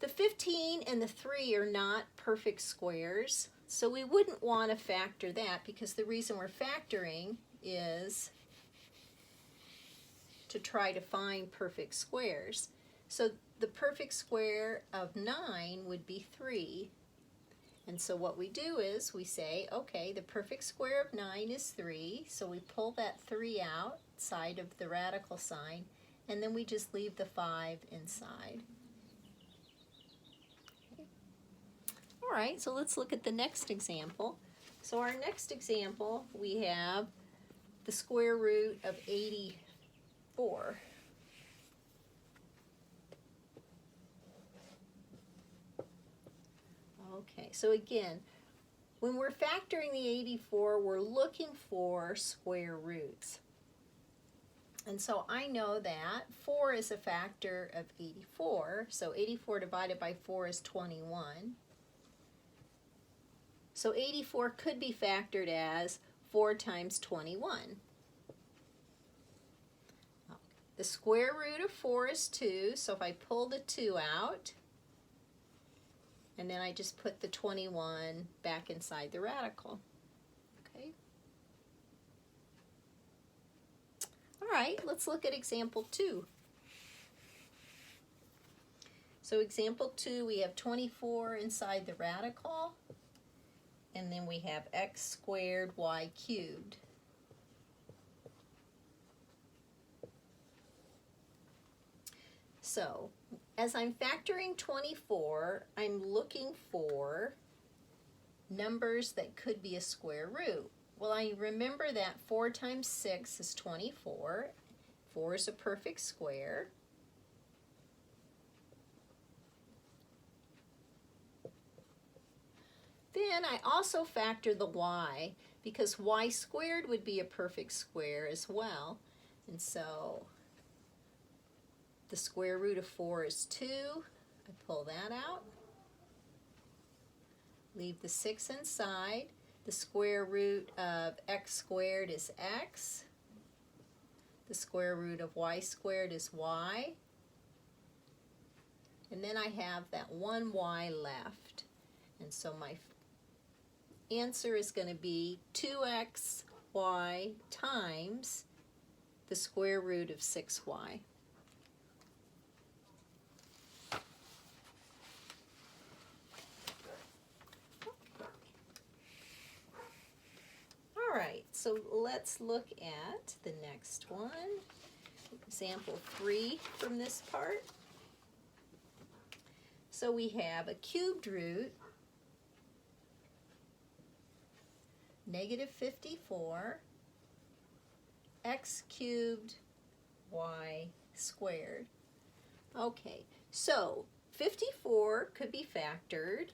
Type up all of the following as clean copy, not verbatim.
The 15 and the 3 are not perfect squares, so we wouldn't want to factor that because the reason we're factoring is to try to find perfect squares. So the perfect square of 9 would be 3. And so what we do is we say, okay, the perfect square of 9 is 3, so we pull that 3 outside of the radical sign, and then we just leave the 5 inside. Okay. All right, so let's look at the next example. So our next example, we have the square root of 84. Okay, so again, when we're factoring the 84, we're looking for square roots. And so I know that 4 is a factor of 84, so 84 divided by 4 is 21. So 84 could be factored as 4 times 21. The square root of 4 is 2, so if I pull the 2 out, and then I just put the 21 back inside the radical. Okay. All right, let's look at example 2. So example 2, we have 24 inside the radical, and then we have x squared y cubed. So as I'm factoring 24, I'm looking for numbers that could be a square root. Well, I remember that 4 times 6 is 24. 4 is a perfect square. Then I also factor the y, because y squared would be a perfect square as well. And so the square root of 4 is 2. I pull that out. Leave the 6 inside. The square root of x squared is x. The square root of y squared is y. And then I have that one y left. And so my answer is going to be 2xy times the square root of 6y. All right, so let's look at the next one. Example 3 from this part. So we have a cubed root, -54, x cubed y squared. Okay, so 54 could be factored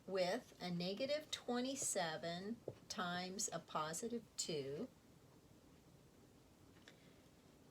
with a -27 times a +2,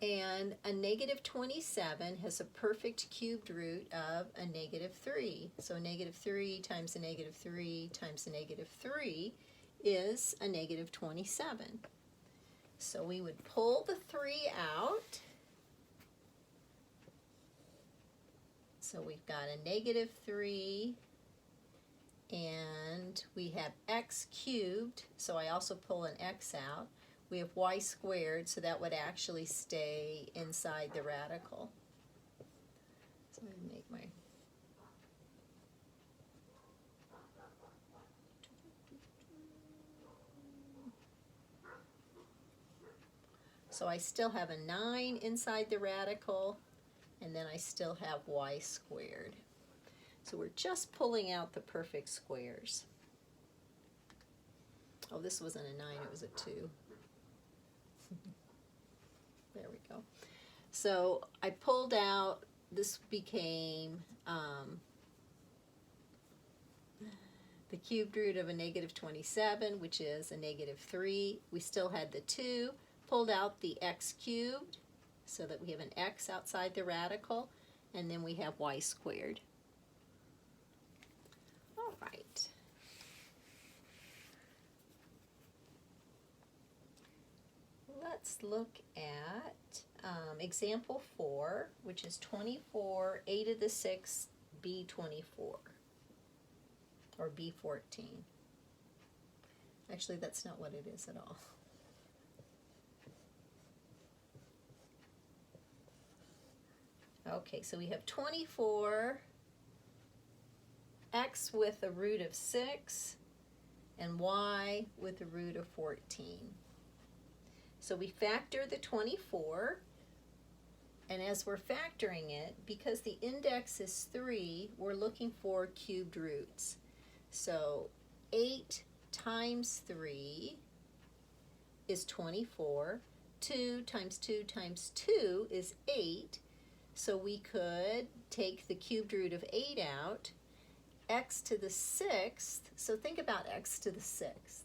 and a -27 has a perfect cubed root of a -3. So -3 times a -3 times a -3 is a -27. So we would pull the 3 out. So we've got a -3, and we have x cubed, so I also pull an x out. We have y squared, so that would actually stay inside the radical. So I'm going to make my... So I still have a 9 inside the radical, and then I still have y squared. So we're just pulling out the perfect squares. Oh, this wasn't a 9, it was a 2. There we go. So I pulled out, this became the cubed root of a -27, which is a -3. We still had the 2, pulled out the x cubed, so that we have an x outside the radical, and then we have y squared. All right. Let's look at example 4, which is 24, 8 to the 6th B24 or B14. Actually, that's not what it is at all. Okay, so we have 24 x with a root of 6 and y with a root of 14. So we factor the 24, and as we're factoring it, because the index is 3, we're looking for cubed roots. So 8 times 3 is 24. 2 times 2 times 2 is 8. So we could take the cubed root of 8 out. X to the 6th, so think about x to the 6th.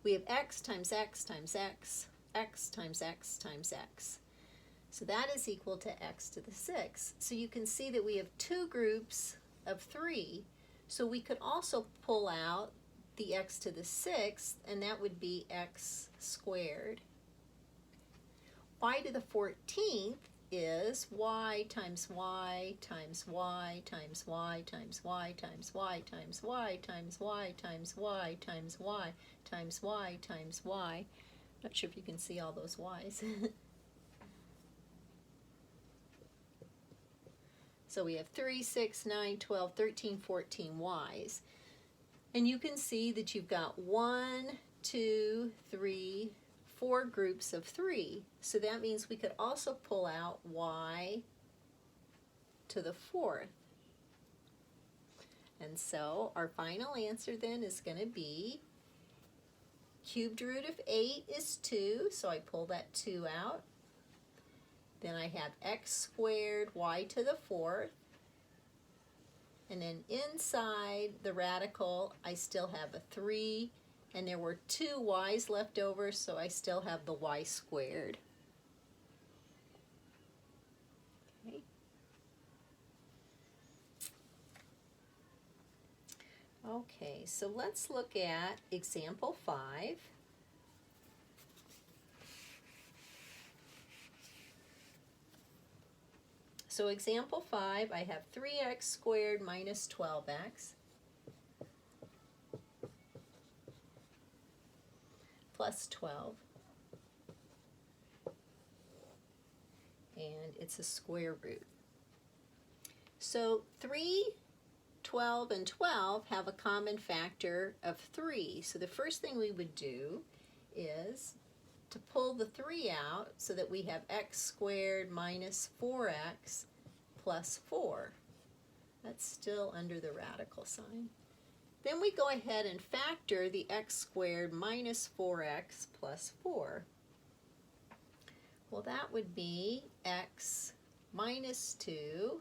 We have x times x times x, x times x times x. So that is equal to x to the 6th. So you can see that we have two groups of 3. So we could also pull out the x to the 6th, and that would be x squared. Y to the 14th is y times y times y times y times y times y times y times y times y times y times y times y. Not sure if you can see all those y's. So we have 3, 6, 9, 12, 13, 14 y's. And you can see that you've got 1, 2, 3, 4 groups of 3. So that means we could also pull out y to the 4th. And so our final answer then is going to be cubed root of 8 is 2, so I pull that 2 out. Then I have x squared y to the 4th. And then inside the radical, I still have a 3. And there were 2 y's left over, so I still have the y squared. Okay. Okay, so let's look at example 5. So example 5, I have 3x squared minus 12x plus 12, and it's a square root. So 3, 12, and 12 have a common factor of 3. So the first thing we would do is to pull the 3 out so that we have x squared minus 4x plus 4. That's still under the radical sign. Then we go ahead and factor the x squared minus 4x plus 4. Well, that would be x minus 2,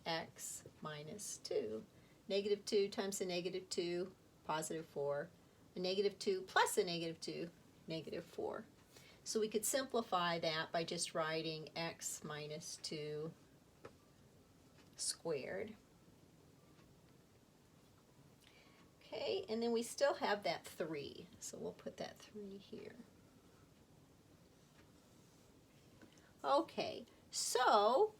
x minus 2. Negative 2 times a negative 2, positive 4. A negative 2 plus a negative 2, negative 4. So we could simplify that by just writing x minus 2 squared. Okay, and then we still have that 3, so we'll put that 3 here. Okay, so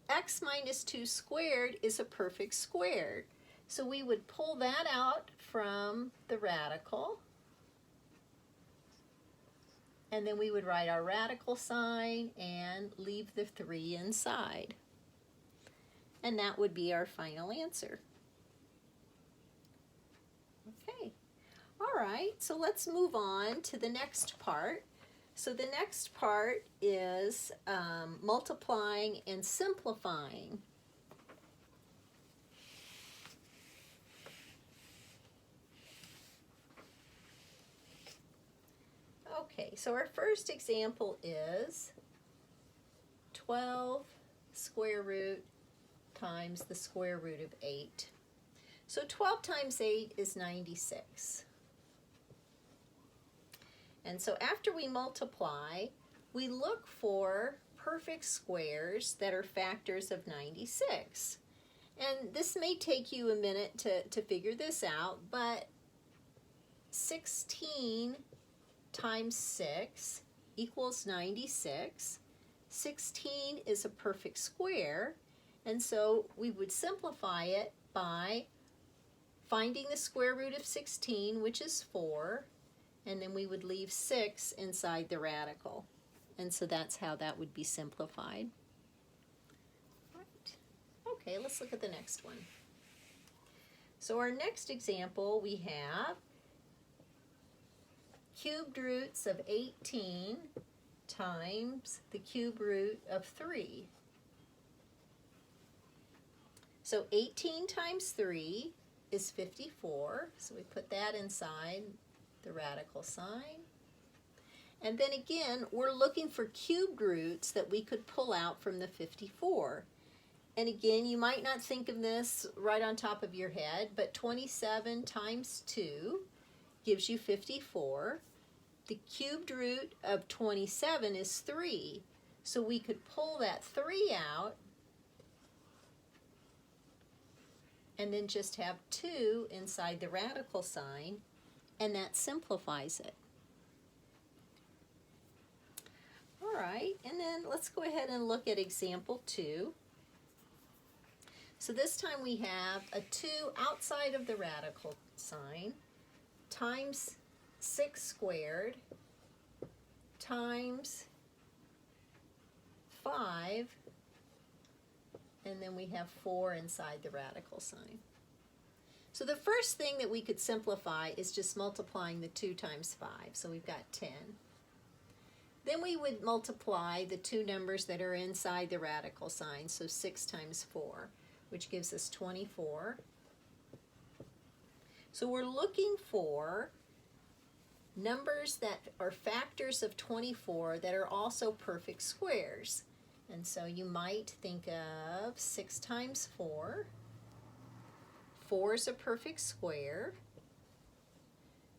x minus 2 squared is a perfect square. So we would pull that out from the radical, and then we would write our radical sign and leave the 3 inside. And that would be our final answer. Okay, all right, so let's move on to the next part. So the next part is multiplying and simplifying. Okay, so our first example is 12 square root times the square root of 8. So 12 times 8 is 96. And so after we multiply, we look for perfect squares that are factors of 96. And this may take you a minute to figure this out, but 16 times 6 equals 96. 16 is a perfect square, and so we would simplify it by finding the square root of 16, which is 4, and then we would leave 6 inside the radical. And so that's how that would be simplified. Right. Okay, let's look at the next one. So our next example, we have cubed roots of 18 times the cube root of 3. So 18 times 3 is 54, so we put that inside the radical sign. And then again, we're looking for cubed roots that we could pull out from the 54. And again, you might not think of this right on top of your head, but 27 times 2 gives you 54. The cubed root of 27 is 3, so we could pull that 3 out and then just have 2 inside the radical sign, and that simplifies it. All right, and then let's go ahead and look at example 2. So this time we have a 2 outside of the radical sign times 6 squared times 5, and then we have 4 inside the radical sign. So the first thing that we could simplify is just multiplying the 2 times 5, so we've got 10. Then we would multiply the two numbers that are inside the radical sign, so 6 times 4, which gives us 24. So we're looking for numbers that are factors of 24 that are also perfect squares. And so you might think of 6 times 4. 4 is a perfect square.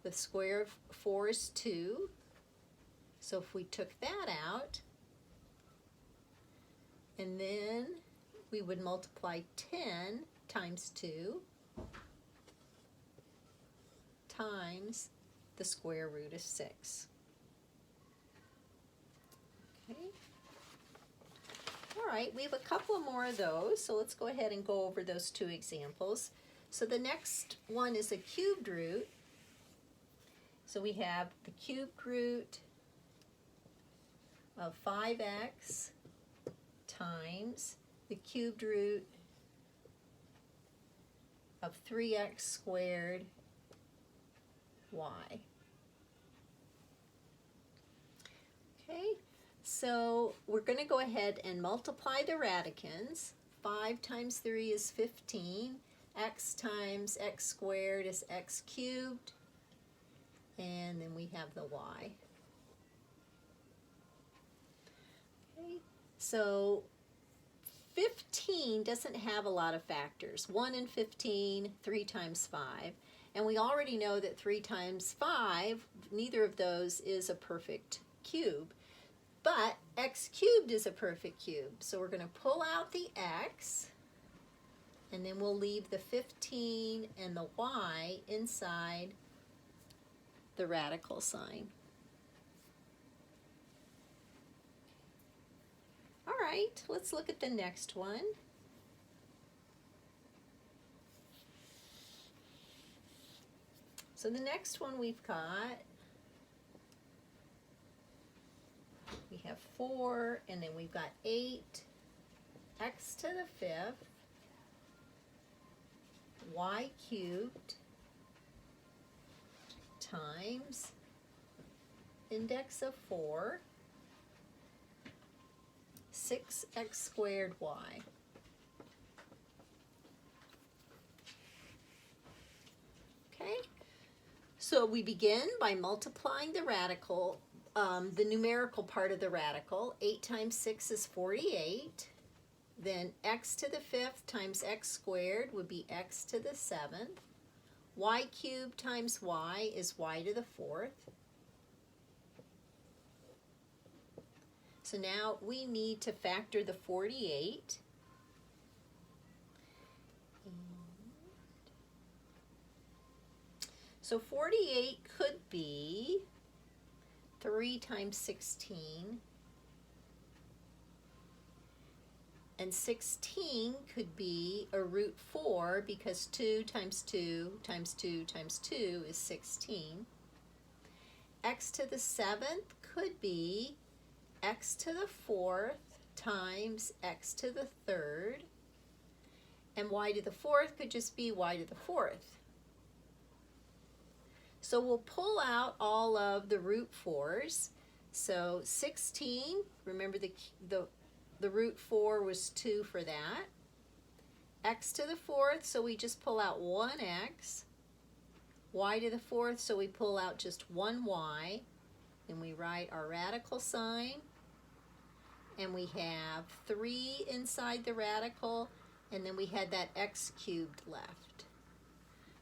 The square of 4 is 2. So if we took that out, and then we would multiply 10 times 2 times the square root of 6. Okay. All right, we have a couple more of those, so let's go ahead and go over those two examples. So the next one is a cubed root. So we have the cubed root of 5x times the cubed root of 3x squared y. Okay, so we're going to go ahead and multiply the radicands. 5 times 3 is 15. X times x squared is x cubed. And then we have the y. Okay, so 15 doesn't have a lot of factors. 1 and 15, 3 times 5. And we already know that 3 times 5, neither of those is a perfect cube. But x cubed is a perfect cube. So we're going to pull out the x, and then we'll leave the 15 and the y inside the radical sign. All right, let's look at the next one. So the next one we've got, we have 4, and then we've got 8, x to the 5th, y cubed times index of 4, 6x squared y. Okay, so we begin by multiplying the radical, the numerical part of the radical. 8 times 6 is 48. Then x to the 5th times x squared would be x to the 7th. Y cubed times y is y to the 4th. So now we need to factor the 48. So 48 could be 3 times 16. And 16 could be a root 4 because 2 times 2 times 2 times 2 is 16. X to the 7th could be x to the 4th times x to the 3rd. And y to the 4th could just be y to the 4th. So we'll pull out all of the root 4s. So 16, remember the root 4 was 2 for that. X to the 4th, so we just pull out 1x. Y to the 4th, so we pull out just 1y. And we write our radical sign. And we have 3 inside the radical. And then we had that x cubed left.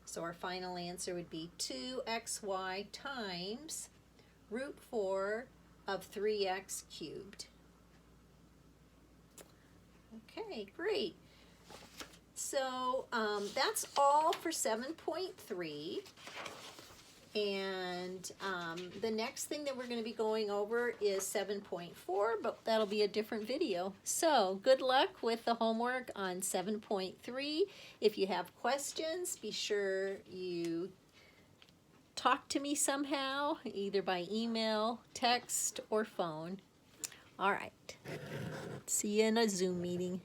So our final answer would be 2xy times root 4 of 3x cubed. Okay, great. So that's all for 7.3. And the next thing that we're going to be going over is 7.4, but that'll be a different video. So good luck with the homework on 7.3. If you have questions, be sure you talk to me somehow, either by email, text, or phone. All right. See you in a Zoom meeting.